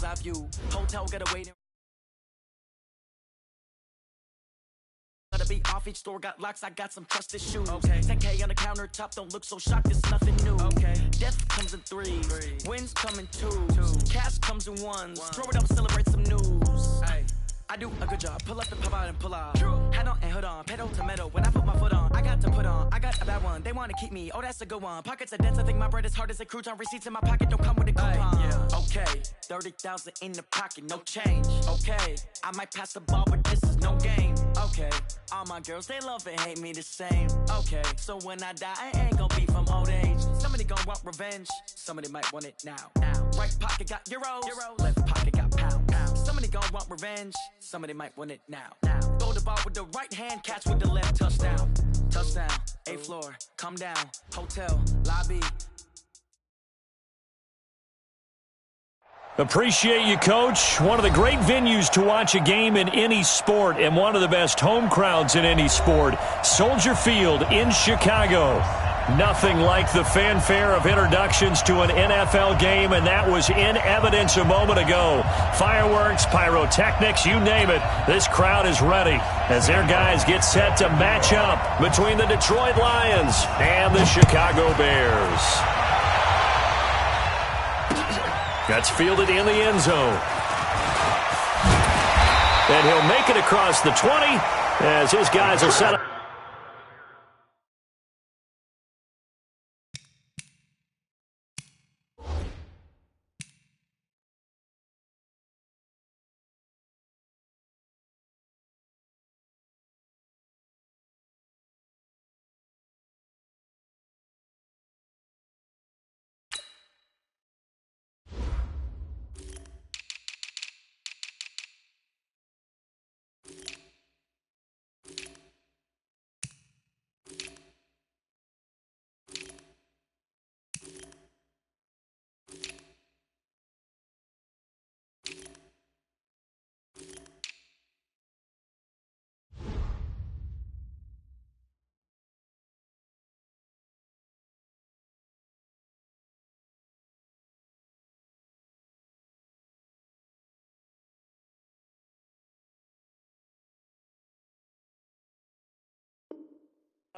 eye view. Hotel got a waiting. Gotta be off each store, got locks, I got some trusted shoes. Okay. 10K on the countertop, don't look so shocked, it's nothing new. Okay. Death comes in threes, wins come in twos, cash comes in ones. Throw it up, celebrate some news. Ay. I do a good job, pull up the pop out and pull out. Hat on and hood on, pedal to metal, when I put my foot on, I got to put on, I got a bad one, they wanna keep me, oh that's a good one. Pockets are dense, I think my bread is hard as a crouton, receipts in my pocket don't come with a coupon. Yeah. Okay, 30,000 in the pocket, no change. Okay, I might pass the ball, but this is no game. Okay, all my girls, they love and hate me the same. Okay, so when I die, I ain't gon' be from old age. Somebody gon' want revenge, somebody might want it now. Right pocket got euros, left pocket got pounds. Somebody gon' want revenge, somebody might want it now. Throw the ball with the right hand, catch with the left, touchdown. Touchdown, 8th floor, come down, hotel, lobby. Appreciate you, Coach. One of the great venues to watch a game in any sport and one of the best home crowds in any sport. Soldier Field in Chicago. Nothing like the fanfare of introductions to an NFL game, and that was in evidence a moment ago. Fireworks, pyrotechnics, you name it. This crowd is ready as their guys get set to match up between the Detroit Lions and the Chicago Bears. That's fielded in the end zone. And he'll make it across the 20 as his guys are set up.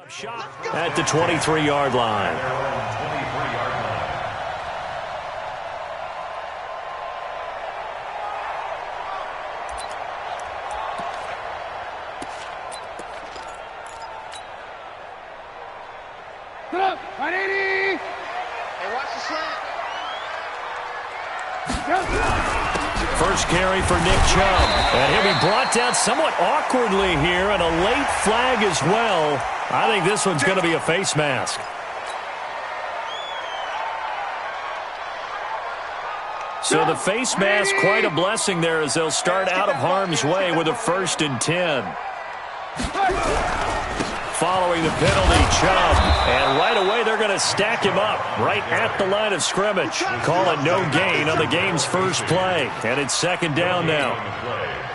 Shot at the 23-yard line. Put up, 180. Hey, watch the slant. First carry for Nick Chubb. And he'll be brought down somewhat awkwardly here, and a late flag as well. I think this one's going to be a face mask. So the face mask, quite a blessing there as they'll start out of harm's way with a 1st and 10. Following the penalty, Chubb. And right away they're going to stack him up right at the line of scrimmage. Call it no gain on the game's first play. And it's 2nd down now.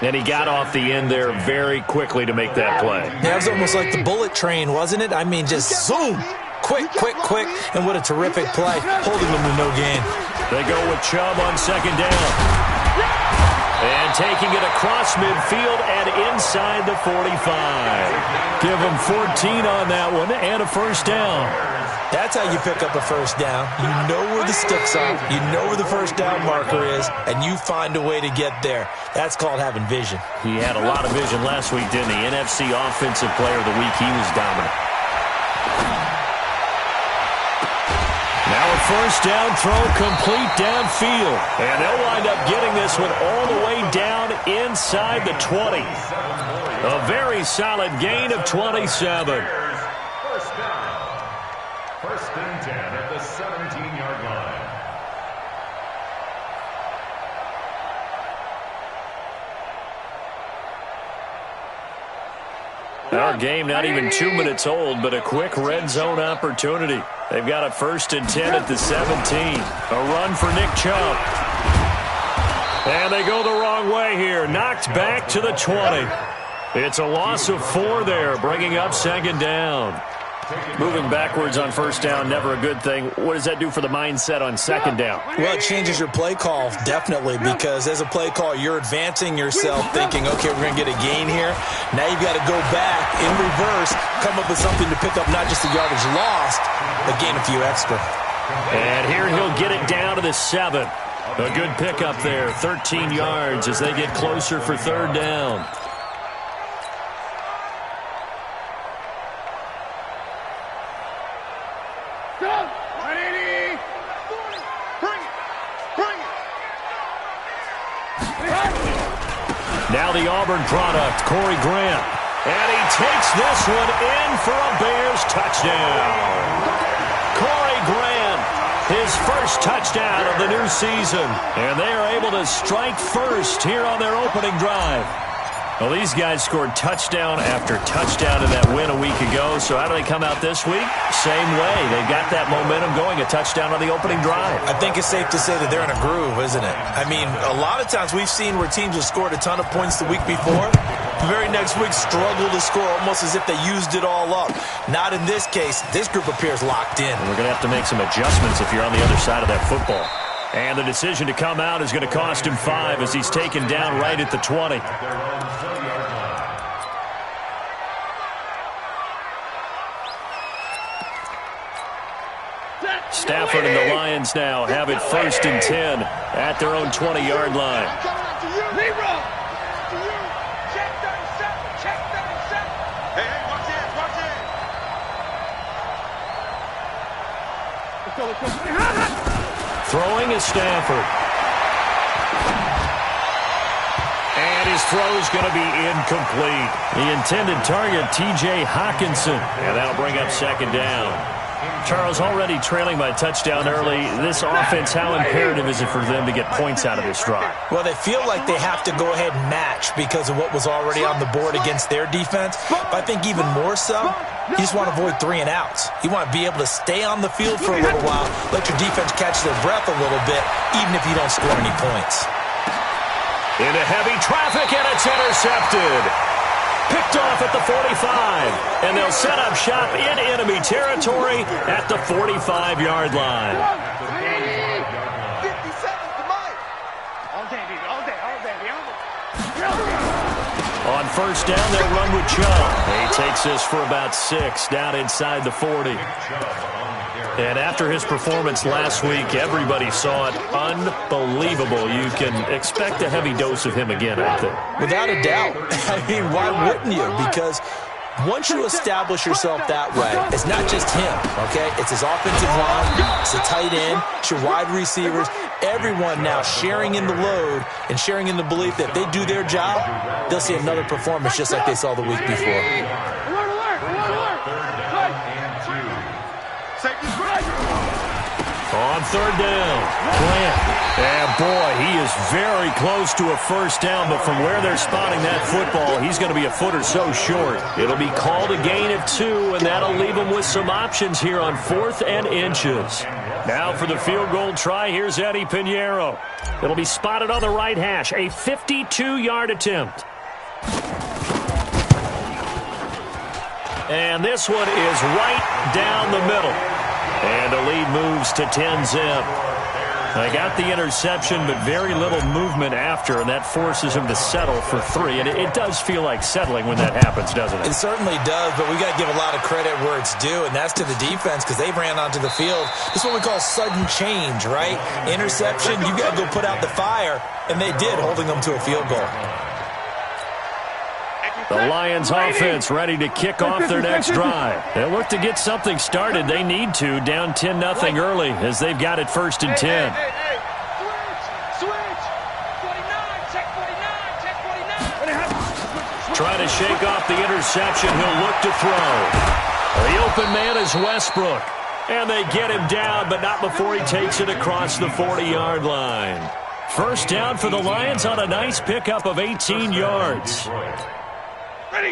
And he got off the end there very quickly to make that play. Yeah, it was almost like the bullet train, wasn't it? I mean, just zoom. Quick, quick, quick. And what a terrific play, holding them to no gain. They go with Chubb on 2nd down. And taking it across midfield and inside the 45. Give them 14 on that one and a 1st down. That's how you pick up a 1st down. You know where the sticks are. You know where the 1st down marker is, and you find a way to get there. That's called having vision. He had a lot of vision last week, didn't he? NFC Offensive Player of the Week. He was dominant. Now a 1st down throw complete downfield. And they'll wind up getting this one all the way down inside the 20. A very solid gain of 27. 1st and 10 at the 17-yard line. Our game not even 2 minutes old, but a quick red zone opportunity. They've got a 1st and 10 at the 17. A run for Nick Chubb. And they go the wrong way here. Knocked back to the 20. It's a loss of 4 there, bringing up 2nd down. Moving backwards on first down, never a good thing. What does that do for the mindset on second down? Well, it changes your play call, definitely, because as a play call, you're advancing yourself thinking, okay, we're going to get a gain here. Now you've got to go back in reverse, come up with something to pick up not just the yardage lost, but gain a few extra. And here he'll get it down to the 7. A good pickup there, 13 yards as they get closer for third down. Now the Auburn product, Corey Grant. And he takes this one in for a Bears touchdown. Corey Grant, his first touchdown of the new season. And they are able to strike first here on their opening drive. Well, these guys scored touchdown after touchdown in that win a week ago. So how do they come out this week? Same way. They've got that momentum going, a touchdown on the opening drive. I think it's safe to say that they're in a groove, isn't it? I mean, a lot of times we've seen where teams have scored a ton of points the week before. The very next week struggle to score almost as if they used it all up. Not in this case. This group appears locked in. And we're going to have to make some adjustments if you're on the other side of that football. And the decision to come out is going to cost him 5 as he's taken down right at the 20. Stafford and the Lions now have it 1st and 10 at their own 20-yard line. Throwing is Stafford. And his throw is going to be incomplete. The intended target, T.J. Hockenson. And that'll bring up second down. Charles, already trailing by touchdown early. This offense, how imperative is it for them to get points out of this drive? Well, they feel like they have to go ahead and match because of what was already on the board against their defense. But I think even more so, you just want to avoid 3 and outs. You want to be able to stay on the field for a little while, let your defense catch their breath a little bit, even if you don't score any points. Into heavy traffic, and it's intercepted. Picked off at the 45, and they'll set up shop in enemy territory at the 45-yard line. 57 to Mike. All day, baby, all day, all day. On first down, they'll run with Chubb. He takes this for about 6 down inside the 40. And after his performance last week, everybody saw it unbelievable. You can expect a heavy dose of him again, I think. Without a doubt. I mean, why wouldn't you? Because once you establish yourself that way, it's not just him, okay? It's his offensive line, it's the tight end, it's your wide receivers, everyone now sharing in the load and sharing in the belief that they do their job, they'll see another performance just like they saw the week before. On third down, Grant. And boy, he is very close to a first down, but from where they're spotting that football, he's going to be a foot or so short. It'll be called a gain of 2, and that'll leave him with some options here on 4th and inches. Now for the field goal try, here's Eddie Pinheiro. It'll be spotted on the right hash, a 52-yard attempt. And this one is right down the middle. And the lead moves to 10-zip. They got the interception, but very little movement after, and that forces him to settle for 3. And it does feel like settling when that happens, doesn't it? It certainly does, but we got to give a lot of credit where it's due, and that's to the defense because they ran onto the field. This is what we call sudden change, right? Interception, you got to go put out the fire, and they did, holding them to a field goal. The Lions offense ready to kick off their next drive. They'll look to get something started. They need to, down 10-0 early as they've got it 1st and 10. Switch. 49, check 49, check 49. Trying to shake off the interception. He'll look to throw. The open man is Westbrook. And they get him down, but not before he takes it across the 40-yard line. First down for the Lions on a nice pickup of 18 yards.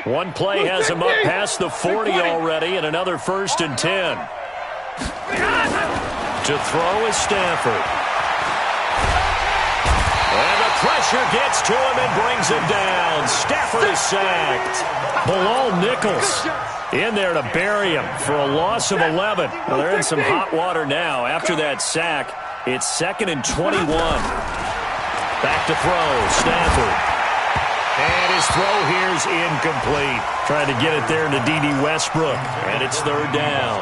One play has him up past the 40 already, and another 1st and 10. To throw is Stafford. And the Pressure gets to him and brings him down. Stafford is sacked. Bilal Nichols in there to bury him for a loss of 11. Well, they're in some hot water now. After that sack, it's 2nd and 21. Back to throw, Stafford. And his throw here's incomplete. Trying to get it there to D.D. Westbrook. And it's 3rd down.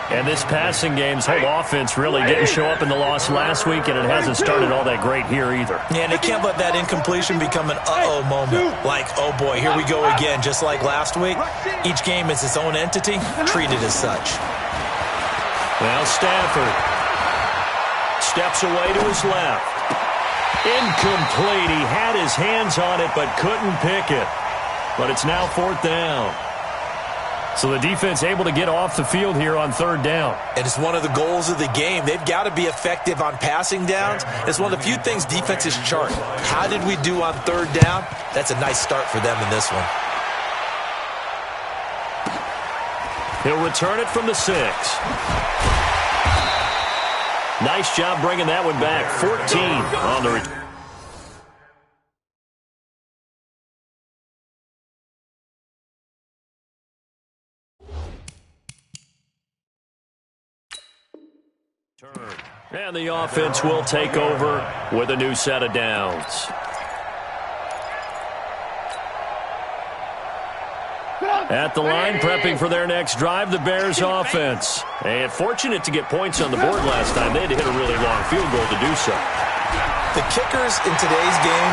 And this passing game's whole offense really didn't show up in the loss last week, and it hasn't started all that great here either. Yeah, and they can't let that incompletion become an uh-oh moment. Like, oh boy, here we go again, just like last week. Each game is its own entity, treated as such. Well, Stafford steps away to his left. Incomplete. He had his hands on it but couldn't pick it. But it's now 4th down. So the defense able to get off the field here on 3rd down. And it's one of the goals of the game. They've got to be effective on passing downs. It's one of the few things defenses chart. How did we do on 3rd down? That's a nice start for them in this one. He'll return it from the 6. Nice job bringing that one back. 14 on the return. And the offense will take over with a new set of downs. At the line, prepping for their next drive, the Bears offense. And fortunate to get points on the board last time. They had to hit a really long field goal to do so. The kickers in today's game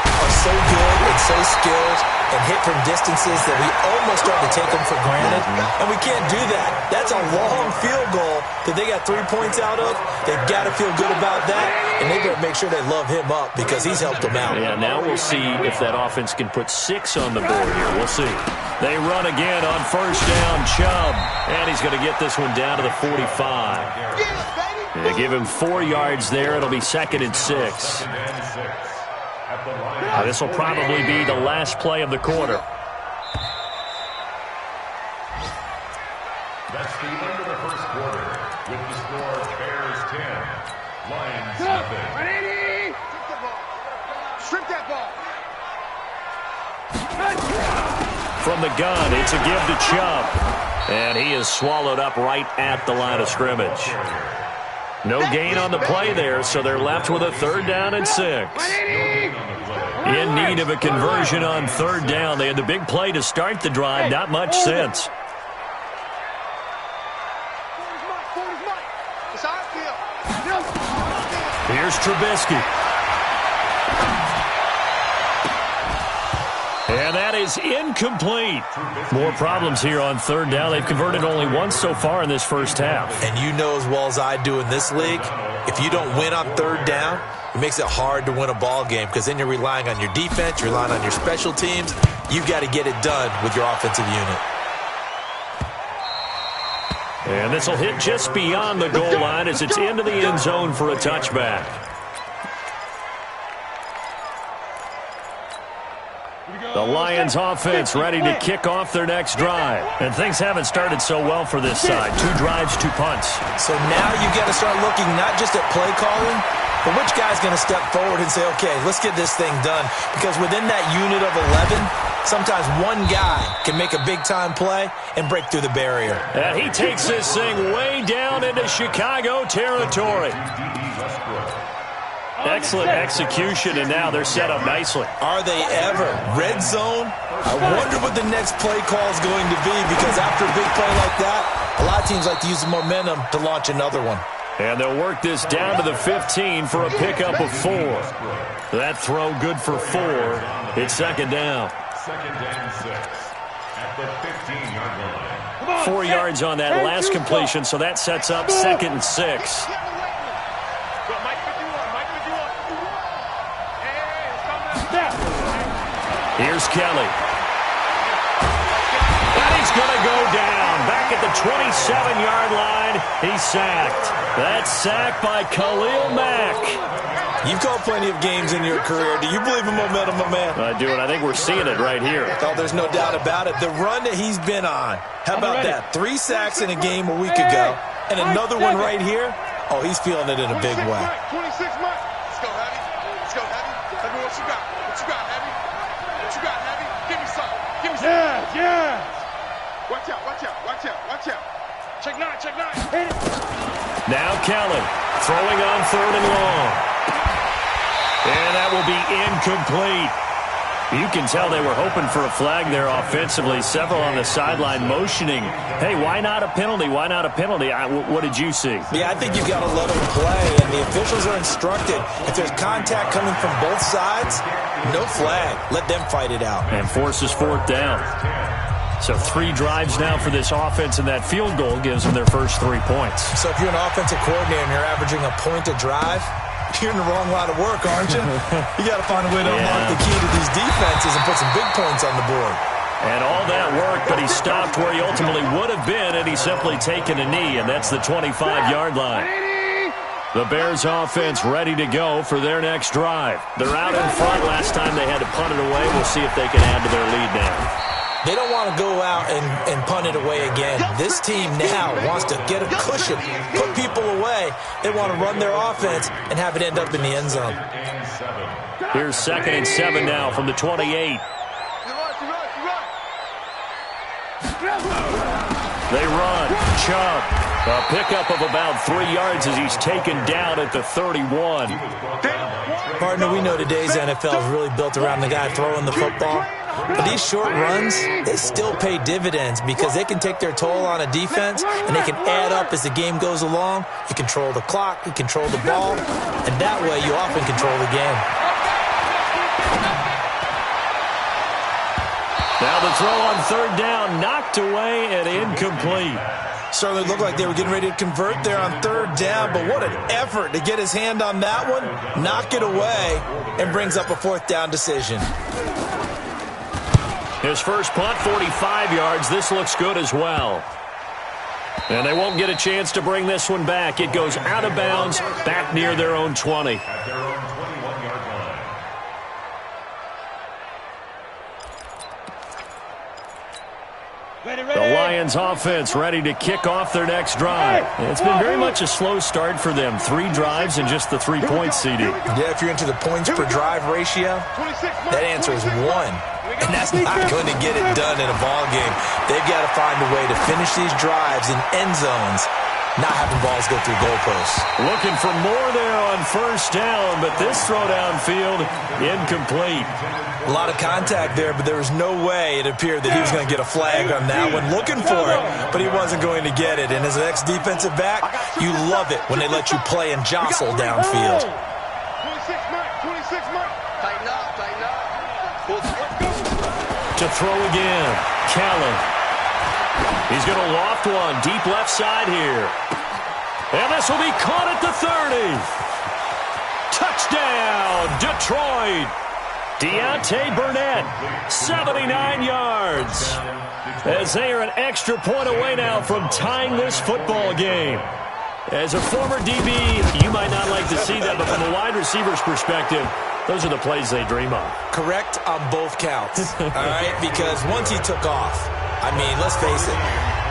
are so good and so skilled and hit from distances that we almost start to take them for granted. And we can't do that. That's a long field goal that they got 3 points out of. They've got to feel good about that, and they better make sure they love him up because he's helped them out. Yeah, now we'll see if that offense can put 6 on the board here. We'll see. They run again on 1st down, Chubb. And he's going to get this one down to the 45. They give him 4 yards there. It'll be 2nd and 6. This will probably be the last play of the quarter. That's the end of the first quarter. With the score, Bears 10, Lions nothing. Strip that ball. From the gun, it's a give to Chubb. And he is swallowed up right at the line of scrimmage. No gain on the play there, so they're left with a 3rd down and 6. In need of a conversion on 3rd down. They had the big play to start the drive. Not much since. Here's Trubisky. And that is incomplete. More problems here on 3rd down. They've converted only once so far in this first half. And you know as well as I do in this league, if you don't win on 3rd down, it makes it hard to win a ball game because then you're relying on your defense, you're relying on your special teams. You've got to get it done with your offensive unit. And this will hit just beyond the goal line as it's into the end zone for a touchback. The Lions offense ready to kick off their next drive. And things haven't started so well for this side. 2 drives, 2 punts. So now you've got to start looking not just at play calling, but which guy's going to step forward and say, okay, let's get this thing done. Because within that unit of 11, sometimes one guy can make a big-time play and break through the barrier. And he takes this thing way down into Chicago territory. Excellent execution, and now they're set up nicely. Are they ever? Red zone? I wonder what the next play call is going to be, because after a big play like that, a lot of teams like to use the momentum to launch another one. And they'll work this down to the 15 for a pickup of 4. That throw good for 4. It's 2nd down. 2nd and 6 at the 15-yard line. 4 yards on that last completion, so that sets up 2nd and 6. Here's Kelly. And he's going to go down. Back at the 27-yard line, he's sacked. That's sacked by Khalil Mack. You've called plenty of games in your career. Do you believe in momentum, my man? I do, and I think we're seeing it right here. Oh, there's no doubt about it. The run that he's been on. How about that? 3 sacks in a game a week ago, and another one right here. Oh, he's feeling it in a big way. 26 months. Let's go, Hattie. Let's go, Hattie. What you got? What you got, Heavy? What you got, Heavy? Give me some. Give me some. Yeah. Watch out, watch out, watch out, watch out. Check nine, check nine. Hit it. Now Kellen throwing on 3rd and long. And that will be incomplete. You can tell they were hoping for a flag there offensively. Several on the sideline motioning, hey, why not a penalty? Why not a penalty? What did you see? Yeah, I think you've got to let them play, and the officials are instructed. If there's contact coming from both sides, no flag. Let them fight it out. And forces 4th down. So 3 drives now for this offense, and that field goal gives them their first 3 points. So if you're an offensive coordinator and you're averaging a point a drive, you're in the wrong line of work, aren't you? You got to find a way to unlock the key to these defenses and put some big points on the board. And all that worked, but he stopped where he ultimately would have been, and he's simply taken a knee, and that's the 25-yard line. The Bears offense ready to go for their next drive. They're out in front. Last time they had to punt it away. We'll see if they can add to their lead now. They don't want to go out and punt it away again. This team now wants to get a cushion, put people away. They want to run their offense and have it end up in the end zone. Here's 2nd and 7 now from the 28. They run. Chubb. A pickup of about 3 yards as he's taken down at the 31. Partner, we know today's NFL is really built around the guy throwing the football. But these short runs, they still pay dividends because they can take their toll on a defense and they can add up as the game goes along. You control the clock, you control the ball, and that way you often control the game. Now the throw on 3rd down, knocked away and incomplete. Certainly looked like they were getting ready to convert there on 3rd down, but what an effort to get his hand on that one, knock it away, and brings up a 4th down decision. His first punt, 45 yards. This looks good as well. And they won't get a chance to bring this one back. It goes out of bounds, back near their own 20. At their own 21-yard line. The Lions offense ready to kick off their next drive. It's been very much a slow start for them. 3 drives and just the 3 points, CD. Yeah, if you're into the points per drive ratio, that answer is 1. And that's not going to get it done in a ball game. They've got to find a way to finish these drives in end zones, not having balls go through goalposts. Looking for more there on 1st down, but this throw downfield, incomplete. A lot of contact there, but there was no way it appeared that he was going to get a flag on that one. Looking for it, but he wasn't going to get it. And as an ex-defensive back, you love it when they let you play and jostle downfield. 26 Mike. Tighten up, tighten up. To throw again, Kellen. He's going to loft one deep left side here. And this will be caught at the 30. Touchdown, Detroit. Deontay Burnett, 79 yards. As they are an extra point away now from tying this football game. As a former DB, you might not like to see that, but from a wide receiver's perspective, those are the plays they dream of. Correct on both counts, all right? Because once he took off, I mean, let's face it,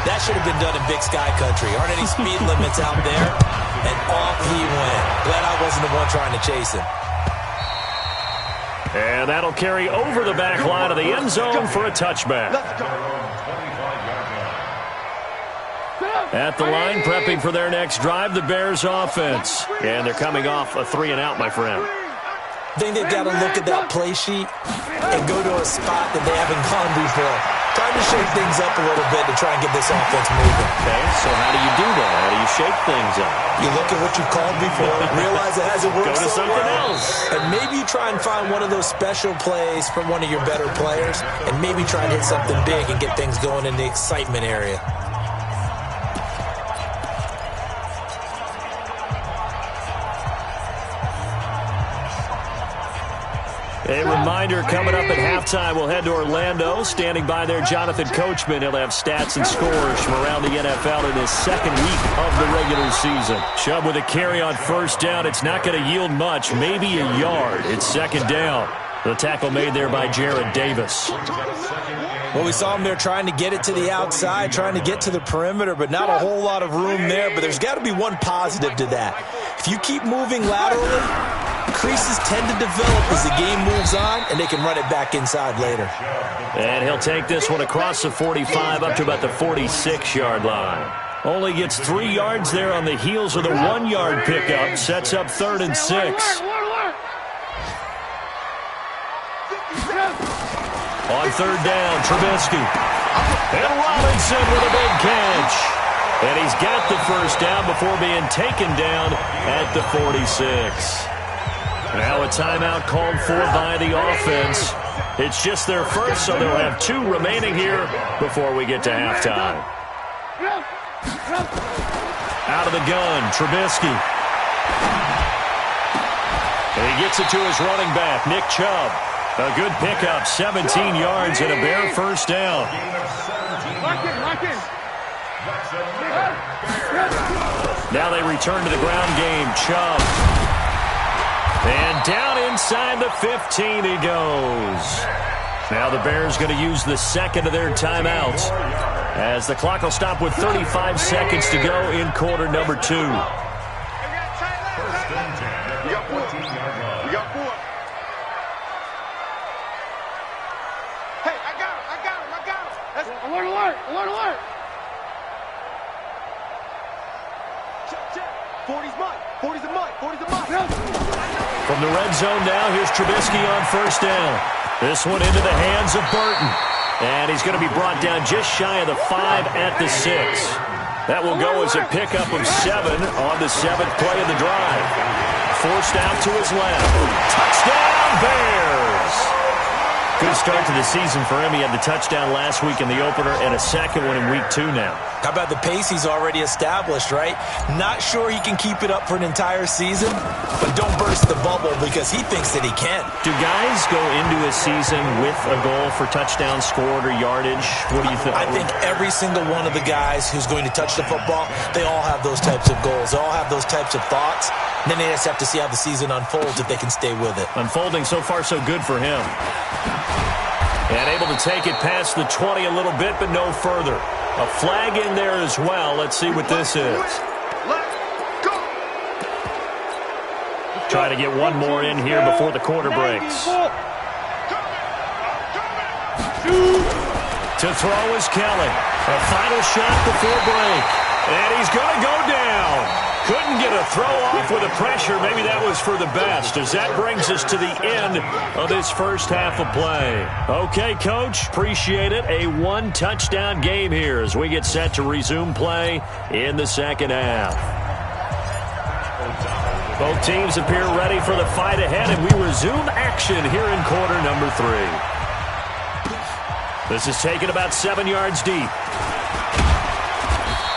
that should have been done in Big Sky Country. Aren't any speed limits out there? And off he went. Glad I wasn't the one trying to chase him. And that'll carry over the back line of the end zone for a touchback. At the line, prepping for their next drive, the Bears offense. And they're coming off a 3-and-out, my friend. I think they've got to look at that play sheet and go to a spot that they haven't gone before. Trying to shake things up a little bit to try and get this offense moving. Okay, so how do you do that? How do you shake things up? You look at what you called before, realize it hasn't worked Go to so something well, else. and maybe you try and find one of those special plays from one of your better players, and maybe try and hit something big and get things going in the excitement area. A reminder, coming up at halftime, we'll head to Orlando. Standing by there, Jonathan Coachman. He'll have stats and scores from around the NFL in his 2nd week of the regular season. Chubb with a carry on 1st down. It's not going to yield much, maybe a yard. It's 2nd down. The tackle made there by Jared Davis. Well, we saw him there trying to get it to the outside, trying to get to the perimeter, but not a whole lot of room there. But there's got to be one positive to that. If you keep moving laterally, creases tend to develop as the game moves on, and they can run it back inside later. And he'll take this one across the 45 up to about the 46-yard line. Only gets 3 yards there on the heels of the 1-yard pickup. Sets up 3rd and 6. On 3rd down, Trubisky. And Robinson with a big catch. And he's got the first down before being taken down at the 46. Now a timeout called for by the offense. It's just their first, so they'll have 2 remaining here before we get to halftime. Out of the gun, Trubisky. And he gets it to his running back, Nick Chubb. A good pickup, 17 yards and a bare first down. Now they return to the ground game. Chubb. And down inside the 15 he goes. Now the Bears going to use the second of their timeouts, as the clock will stop with 35 seconds to go in quarter number 2. We got 4. Hey, I got him. Alert. 40's mine. 40's a mine. From the red zone now, here's Trubisky on first down. This one into the hands of Burton. And he's going to be brought down just shy of the 5 at the 6. That will go as a pickup of 7 on the 7th play of the drive. Forced out to his left. Touchdown, Bears! Good start to the season for him. He had the touchdown last week in the opener and a second one in week 2 now. How about the pace he's already established, right? Not sure he can keep it up for an entire season, but don't burst the bubble because he thinks that he can. Do guys go into a season with a goal for touchdown scored or yardage? What do you think? I think every single one of the guys who's going to touch the football, they all have those types of goals. They all have those types of thoughts. And then they just have to see how the season unfolds if they can stay with it. Unfolding so far so good for him. And able to take it past the 20 a little bit, but no further. A flag in there as well. Let's see what this is. Try to get one more in here before the quarter breaks. To throw is Kelly. A final shot before break. And he's going to go down. Couldn't get a throw off with the pressure. Maybe that was for the best, as that brings us to the end of this first half of play. Okay, Coach, appreciate it. A 1-touchdown game here as we get set to resume play in the second half. Both teams appear ready for the fight ahead, and we resume action here in quarter number 3. This is taken about 7 yards deep.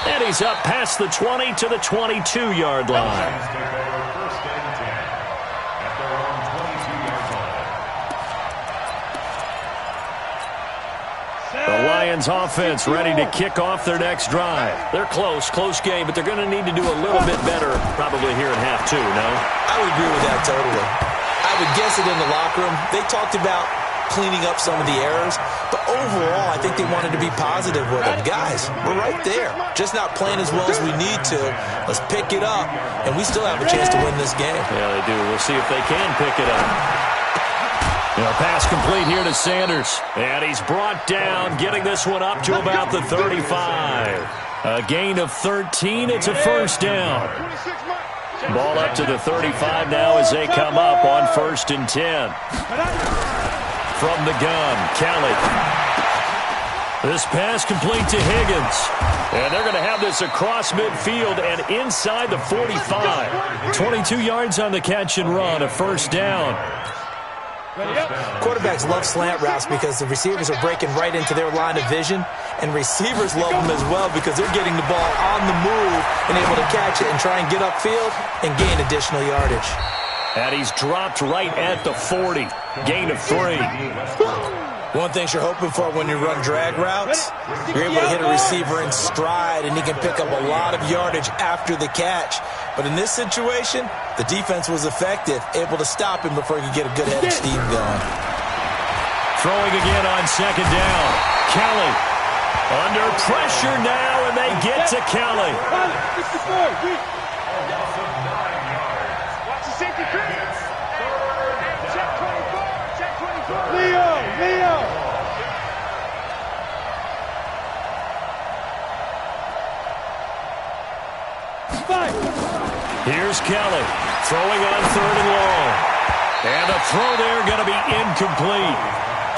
And he's up past the 20 to the 22-yard line. The Lions offense ready to kick off their next drive. They're close game, but they're going to need to do a little bit better probably here in half 2, no? I would agree with that totally. I would guess it in the locker room. They talked about cleaning up some of the errors, but overall, I think they wanted to be positive with them. Guys, we're right there. Just not playing as well as we need to. Let's pick it up, and we still have a chance to win this game. Yeah, they do. We'll see if they can pick it up. Pass complete here to Sanders, and he's brought down, getting this one up to about the 35. A gain of 13. It's a first down. Ball up to the 35 now as they come up on 1st and 10. From the gun, Kelly. This pass complete to Higgins. And they're going to have this across midfield and inside the 45. 22 yards on the catch and run, a first down. Quarterbacks love slant routes because the receivers are breaking right into their line of vision, and receivers love them as well because they're getting the ball on the move and able to catch it and try and get upfield and gain additional yardage. And he's dropped right at the 40. Gain of 3. One thing you're hoping for when you run drag routes, you're able to hit a receiver in stride, and he can pick up a lot of yardage after the catch. But in this situation, the defense was effective, able to stop him before he could get a good head of steam going. Throwing again on 2nd down. Kelly under pressure now, and they get to Kelly. Here's Kelly throwing on 3rd and long. And the throw there going to be incomplete.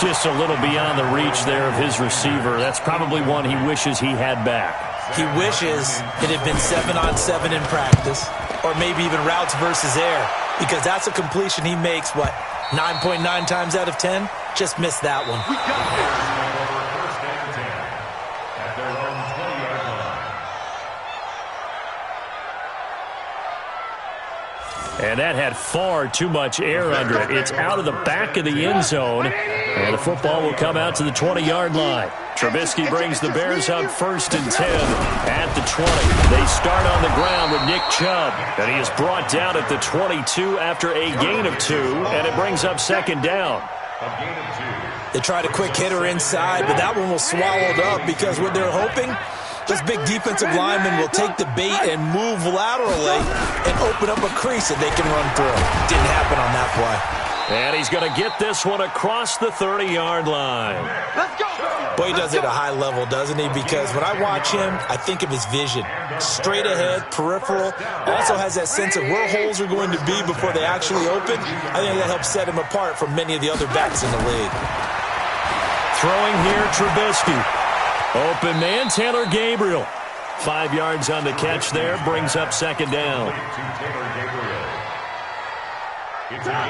Just a little beyond the reach there of his receiver. That's probably one he wishes he had back. He wishes it had been 7-on-7 in practice, or maybe even routes versus air, because that's a completion he makes, 9.9 times out of 10? Just missed that one. We got this. At their own 20-yard line. And that had far too much air under it. It's out of the back of the end zone, and the football will come out to the 20-yard line. Trubisky brings the Bears up 1st and 10 at the 20. They start on the ground with Nick Chubb, and he is brought down at the 22 after a gain of 2, and it brings up 2nd down. A gain of 2. They tried a quick hitter inside, but that one was swallowed up because what they're hoping, those big defensive linemen will take the bait and move laterally and open up a crease that they can run through. Didn't happen on that play. And he's going to get this one across the 30-yard line. Let's go. Boy, he does it at a high level, doesn't he? Because when I watch him, I think of his vision. Straight ahead, peripheral. Also has that sense of where holes are going to be before they actually open. I think that helps set him apart from many of the other backs in the league. Throwing here, Trubisky. Open man, Taylor Gabriel. 5 yards on the catch there, brings up 2nd down.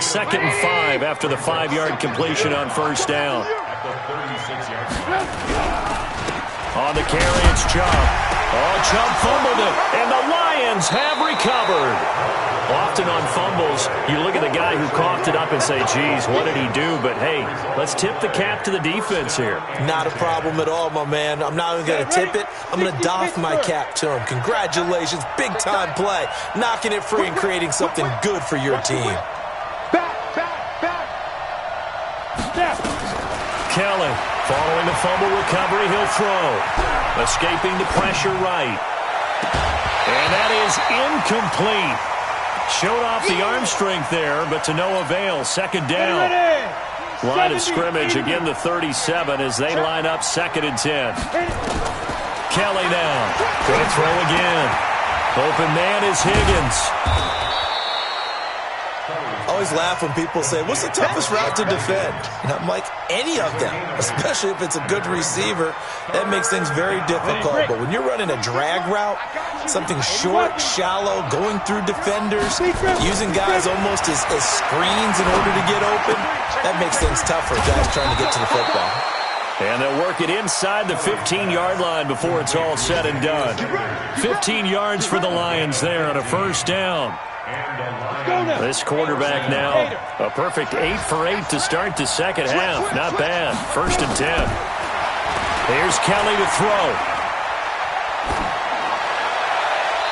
2nd and 5 after the 5-yard completion on 1st down. On the carry, it's Chubb. Oh, Chubb fumbled it, and the Lions have recovered. Often on fumbles, you look at the guy who coughed it up and say, geez, what did he do? But, hey, let's tip the cap to the defense here. Not a problem at all, my man. I'm not even going to tip it. I'm going to doff my cap to him. Congratulations, big-time play. Knocking it free and creating something good for your team. Kelly, following the fumble recovery, he'll throw. Escaping the pressure right. And that is incomplete. Showed off the arm strength there, but to no avail. 2nd down. Line of scrimmage, again the 37 as they line up 2nd and 10. Kelly now. Going to throw again. Open man is Higgins. I always laugh when people say, what's the toughest route to defend? And I'm like, any of them, especially if it's a good receiver. That makes things very difficult. But when you're running a drag route, something short, shallow, going through defenders, using guys almost as screens in order to get open, that makes things tougher, guys trying to get to the football. And they'll work it inside the 15-yard line before it's all said and done. 15 yards for the Lions there on a 1st down. This quarterback now, a perfect 8 for 8 to start the 2nd half. Not bad. 1st and 10. Here's Kelly to throw.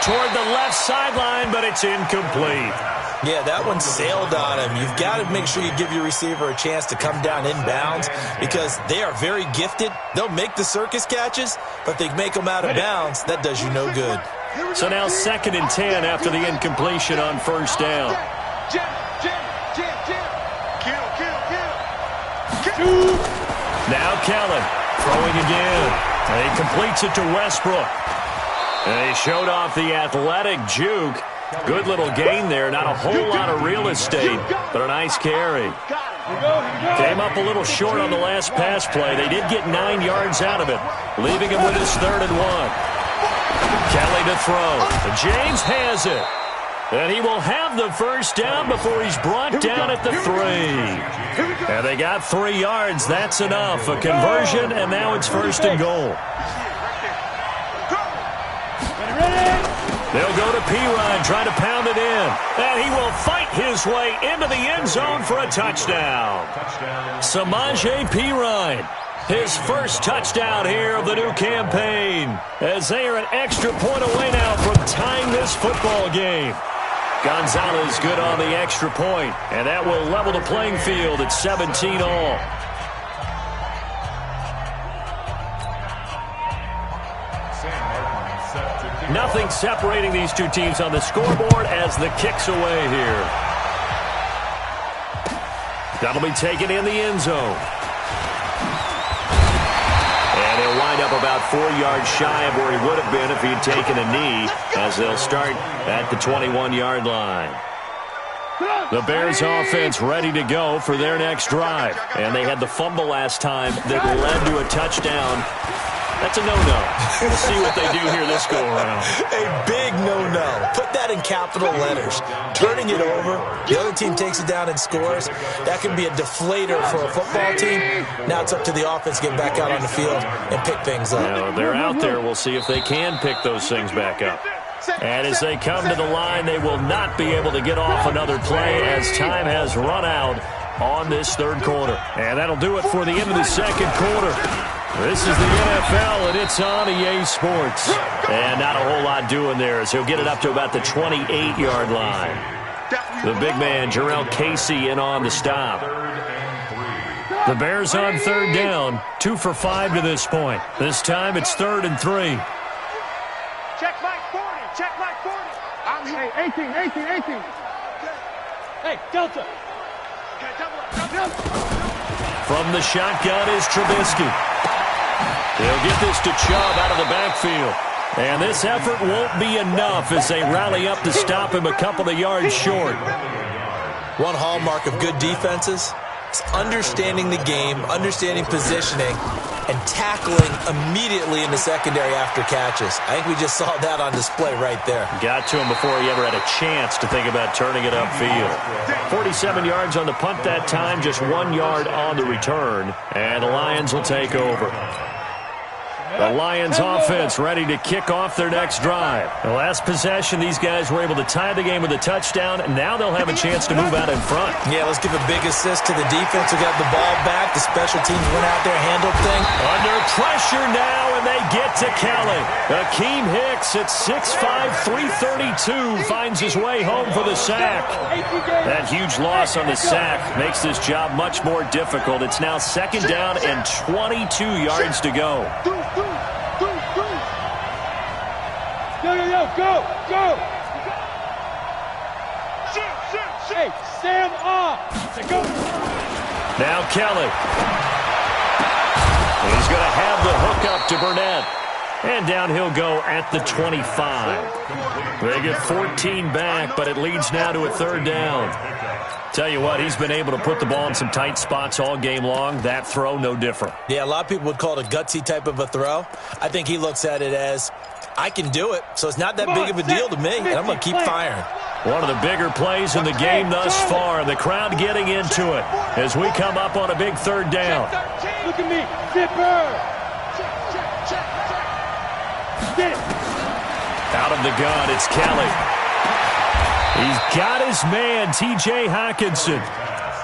Toward the left sideline, but it's incomplete. Yeah, that one sailed on him. You've got to make sure you give your receiver a chance to come down inbounds because they are very gifted. They'll make the circus catches, but if they make them out of bounds, that does you no good. So now 2nd and 10 after the incompletion on 1st down. Now Kelly throwing again. And he completes it to Westbrook. And he showed off the athletic juke. Good little gain there. Not a whole lot of real estate, but a nice carry. Came up a little short on the last pass play. They did get 9 yards out of it, leaving him with his 3rd and 1. Kelly to throw. James has it. And he will have the 1st down before he's brought down at the 3. And they got 3 yards. That's enough. A conversion, and now it's 1st and goal. They'll go to Perine, trying to pound it in. And he will fight his way into the end zone for a touchdown. Samaje Perine. His first touchdown here of the new campaign, as they are an extra point away now from tying this football game. Gonzalez good on the extra point, and that will level the playing field at 17 all. Nothing separating these two teams on the scoreboard as the kick's away here. That'll be taken in the end zone. And he'll wind wind up about 4 yards shy of where he would have been if he had taken a knee, as they'll start at the 21-yard line. The Bears offense ready to go for their next drive. And they had the fumble last time that led to a touchdown. That's a no-no. We'll see what they do here this go-around. A big no-no. Put that in capital letters. Turning it over, the other team takes it down and scores. That can be a deflator for a football team. Now it's up to the offense to get back out on the field and pick things up. Now, they're out there. We'll see if they can pick those things back up. And as they come to the line, they will not be able to get off another play as time has run out on this third quarter. And that'll do it for the end of the second quarter. This is the NFL, and it's on EA Sports. And not a whole lot doing there as he'll get it up to about the 28-yard line. The big man, Jarrell Casey, in on the stop. The Bears on third down, 2 for 5 to this point. This time it's 3rd and 3. Check Mike 40. Check Mike 40. I'm here. 18. Hey, Delta. Okay, double. From the shotgun is Trubisky. They'll get this to Chubb out of the backfield. And this effort won't be enough as they rally up to stop him a couple of yards short. One hallmark of good defenses is understanding the game, understanding positioning, and tackling immediately in the secondary after catches. I think we just saw that on display right there. Got to him before he ever had a chance to think about turning it upfield. 47 yards on the punt that time, just 1 yard on the return. And the Lions will take over. The Lions offense ready to kick off their next drive. The last possession, these guys were able to tie the game with a touchdown, and now they'll have a chance to move out in front. Yeah, let's give a big assist to the defense who got the ball back. The special teams went out there, handled things. Under pressure now, and they get to Kelly. Akeem Hicks at 6'5", 332 finds his way home for the sack. That huge loss on the sack makes this job much more difficult. It's now 2nd down and 22 yards to go. Go! Shoot! Hey, Sam off! Go! Now Kelly. He's going to have the hook up to Burnett. And down he'll go at the 25. They get 14 back, but it leads now to a 3rd down. Tell you what, he's been able to put the ball in some tight spots all game long. That throw, no different. Yeah, a lot of people would call it a gutsy type of a throw. I think he looks at it as, I can do it, so it's not that big of a deal to me, and I'm going to keep firing. One of the bigger plays in the game thus far. The crowd getting into it as we come up on a big 3rd down. Look at me. Zipper. Check. Out of the gun, it's Kelly. He's got his man, T.J. Hockenson.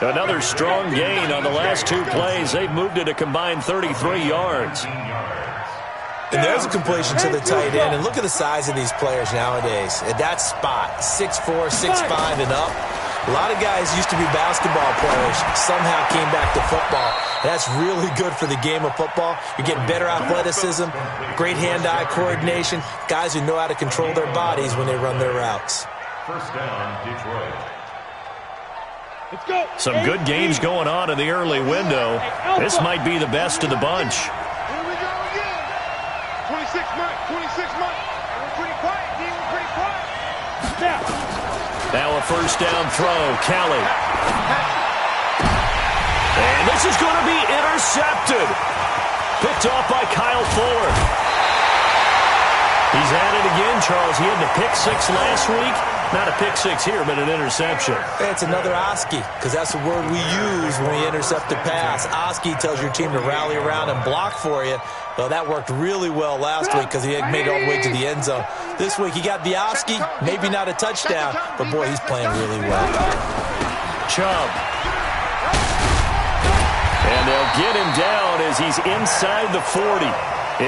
Another strong gain on the last 2 plays. They've moved it a combined 33 yards. And there's a completion to the tight end. And look at the size of these players nowadays. At that spot, 6'4", 6'5", and up. A lot of guys used to be basketball players, somehow came back to football. That's really good for the game of football. You're getting better athleticism, great hand-eye coordination, guys who know how to control their bodies when they run their routes. 1st down, Detroit. Let's go. Some good games going on in the early window. This might be the best of the bunch. Here we go again. 26 Mike. We're pretty quiet. Snap. Now a 1st down throw, Kelly. And this is going to be intercepted. Picked off by Kyle Fuller. He's at it again, Charles. He had the pick 6 last week. Not a pick 6 here, but an interception. It's another Oski, because that's the word we use when we intercept a pass. Oski tells your team to rally around and block for you. Well, that worked really well last week because he had made it all the way to the end zone. This week he got the Oski, maybe not a touchdown, but boy, he's playing really well. Chubb. And they'll get him down as he's inside the 40.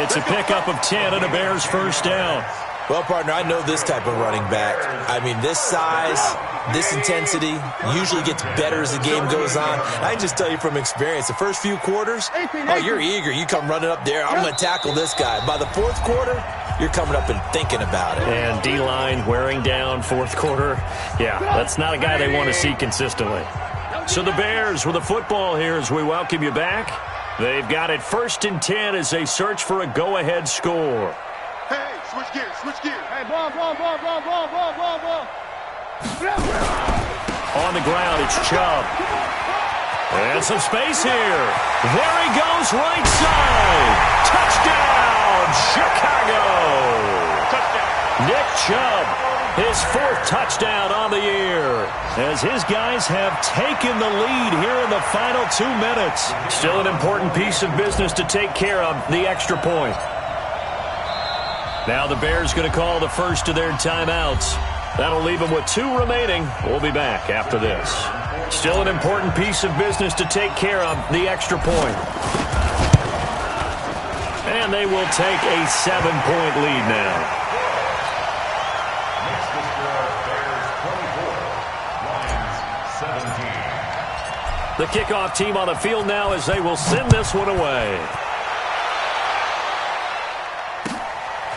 It's a pickup of 10 and a Bears 1st down. Well, partner, I know this type of running back. I mean, this size, this intensity usually gets better as the game goes on. I can just tell you from experience, the first few quarters, oh, you're eager. You come running up there, I'm going to tackle this guy. By the 4th quarter, you're coming up and thinking about it. And D-line wearing down 4th quarter. Yeah, that's not a guy they want to see consistently. So the Bears with the football here as we welcome you back. They've got it 1st and 10 as they search for a go-ahead score. Hey, switch gears, switch gears. Hey, ball. On the ground, it's Chubb. And some space here. There he goes, right side. Touchdown, Chicago. Touchdown. Nick Chubb, his 4th touchdown on the year, as his guys have taken the lead here in the final 2 minutes. Still an important piece of business to take care of, the extra point. Now the Bears going to call the first of their timeouts. That'll leave them with 2 remaining. We'll be back after this. Still an important piece of business to take care of, the extra point. And they will take a 7-point lead now. Next to score, Bears 24, Lions 17. The kickoff team on the field now as they will send this one away.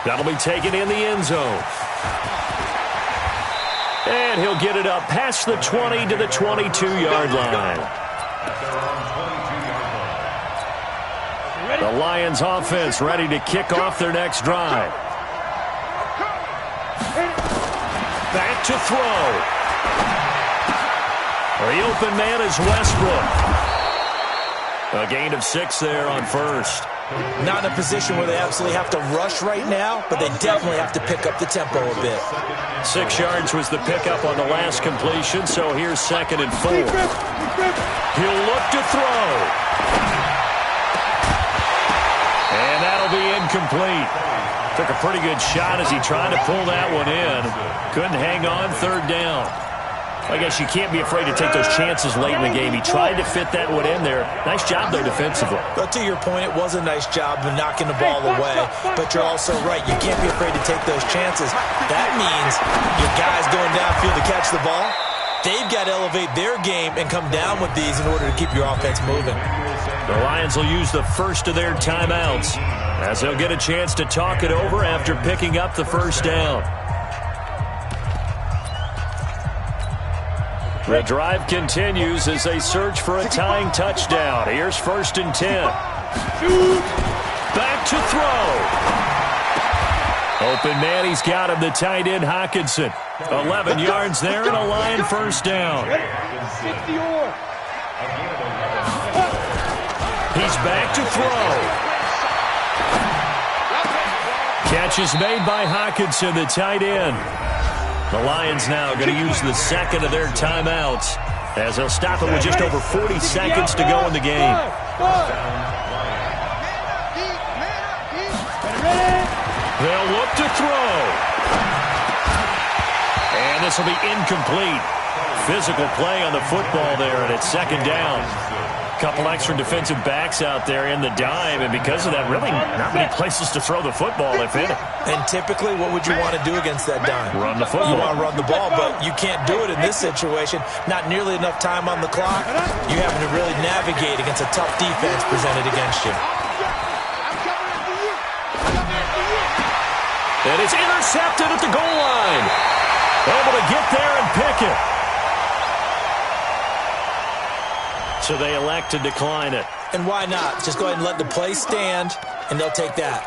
That'll be taken in the end zone. And he'll get it up past the 20 to the 22-yard line. The Lions offense ready to kick off their next drive. Back to throw. The open man is Westbrook. A gain of 6 there on first. Not in a position where they absolutely have to rush right now, but they definitely have to pick up the tempo a bit. 6 yards was the pickup on the last completion, so here's 2nd and 4. He'll look to throw. And that'll be incomplete. Took a pretty good shot as he tried to pull that one in. Couldn't hang on, 3rd down. I guess you can't be afraid to take those chances late in the game. He tried to fit that one in there. Nice job there defensively. But to your point, it was a nice job of knocking the ball away. But you're also right. You can't be afraid to take those chances. That means your guys going downfield to catch the ball, they've got to elevate their game and come down with these in order to keep your offense moving. The Lions will use the first of their timeouts as they'll get a chance to talk it over after picking up the 1st down. The drive continues as they search for a tying touchdown. Here's 1st and 10. Back to throw. Open man, he's got him, the tight end Hockenson. 11 yards there and a Lion 1st down. He's back to throw. Catch is made by Hockenson, the tight end. The Lions now going to use the 2nd of their timeouts as they'll stop it with just over 40 seconds to go in the game. They'll look to throw. And this will be incomplete. Physical play on the football there, and it's 2nd down. Couple extra defensive backs out there in the dime, and because of that, really not many places to throw the football, if any. And typically, what would you want to do against that dime? Run the football. You want to run the ball, but you can't do it in this situation. Not nearly enough time on the clock. You having to really navigate against a tough defense presented against you. And it's intercepted at the goal line. Able to get there and pick it. So they elect to decline it. And why not? Just go ahead and let the play stand, and they'll take that.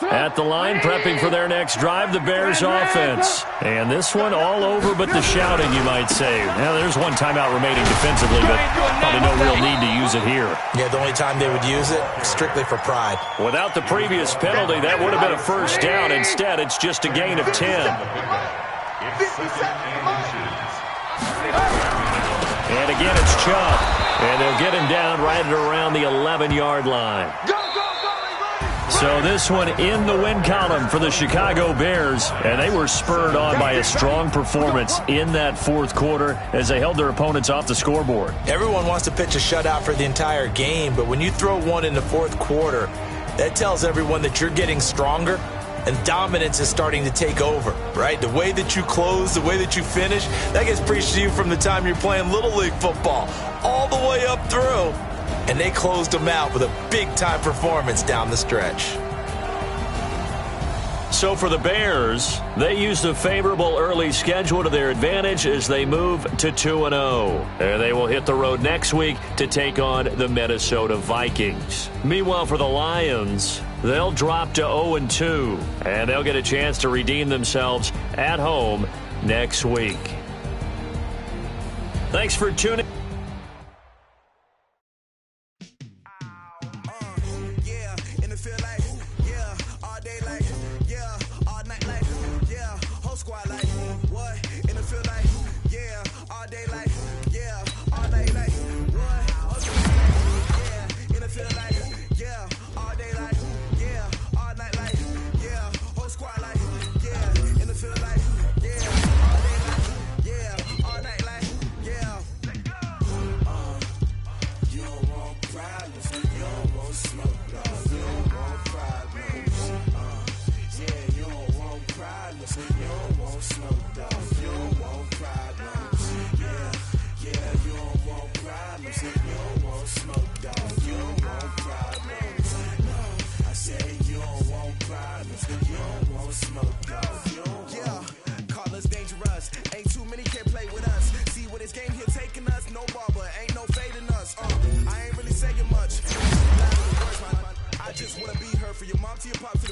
At the line, prepping for their next drive, the Bears offense. And this one all over but the shouting, you might say. Now, there's one timeout remaining defensively, but probably no real need to use it here. Yeah, the only time they would use it, strictly for pride. Without the previous penalty, that would have been a 1st down. Instead, it's just a gain of 10. And again, it's Chubb. And they'll get him down right at around the 11-yard line. So this one in the win column for the Chicago Bears. And they were spurred on by a strong performance in that 4th quarter as they held their opponents off the scoreboard. Everyone wants to pitch a shutout for the entire game, but when you throw one in the 4th quarter, that tells everyone that you're getting stronger and dominance is starting to take over, right? The way that you close, the way that you finish, that gets preached to you from the time you're playing Little League football all the way up through. And they closed them out with a big-time performance down the stretch. So for the Bears, they used a favorable early schedule to their advantage as they move to 2-0. And they will hit the road next week to take on the Minnesota Vikings. Meanwhile, for the Lions, they'll drop to 0-2, and they'll get a chance to redeem themselves at home next week. Thanks for tuning. I just wanna be her for your mom to your pop to the